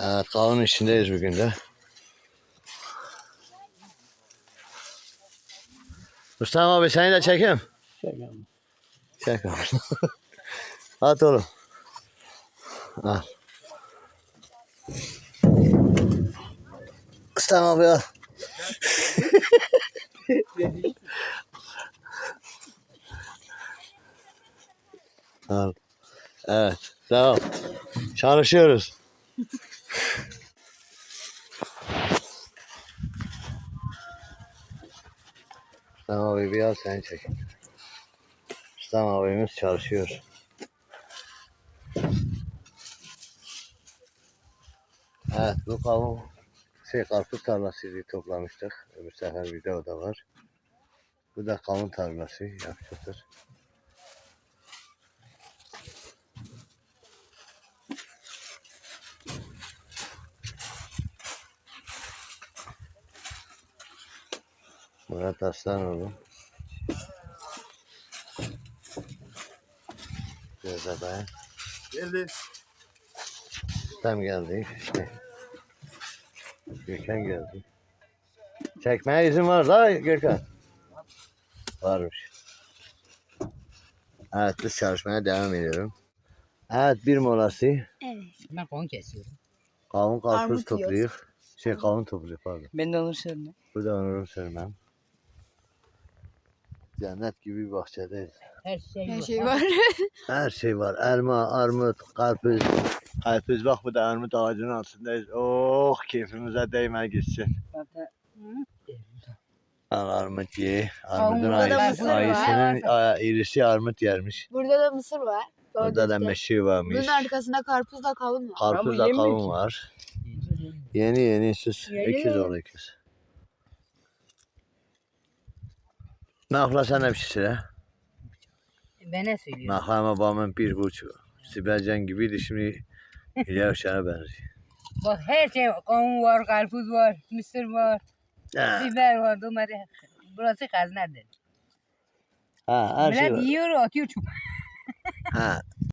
Evet, kavun içindeyiz bugün de. Mustafa abi seni de çekeyim. Çekemem. Çek abi. At oğlum. Al. Mustafa abi al. Al. Evet, devam. Çalışıyoruz. Mustafa abi bir al seni çekeyim. Mustafa abimiz çalışıyor. Evet, bu kavun karpuz tarlasıydı, toplamıştık. Öbür sefer videoda var. Bu da kavun tarlası yapacaklar. Murat Aslanoğlu. Gözde Dayan. Geldi. Tam geldi. Gökhan geldi. Çekmeye izin var da Gökhan. Varmış. Evet, biz çalışmaya devam ediyorum. Evet, bir molası. Evet. Ben kavun kesiyorum. Kavun karpuz Armut toplayıp. Kavun topluyor pardon. Ben de onu söyleyeyim. Bu da Onur'un sürmem. Cennet gibi bir bahçedeyiz. Her şey Her var. şey var. Her şey var. Elma, armut, karpuz. Karpuz bak, bu da armut ağacının altındayız. Oh, keyfimize değme gitsin. Zaten Al armut ye. Armudun Kavun var, mısır var. ayısının irisi armut yermiş. Burada da mısır var. Burada da Gördüğünüz gibi. meşe varmış. Bunun arkasında karpuzla kavun var. Karpuz da Ama yemiyor kavun ki. var. Yeni sus. Yeni. İkiz ol ikiz. Nakla sen hep şişire. ben ne söylüyorum? Naklama babamın bir buçuğu. Sibelcan gibiydi, şimdi İlyas Şen'e benziyor. Bak her şey var. Kavun var, karpuz var, mısır var, Ha, biber var, domates. Burası kaznerdir. her şey Millet var. yiyor, atıyor çöpe. Ha,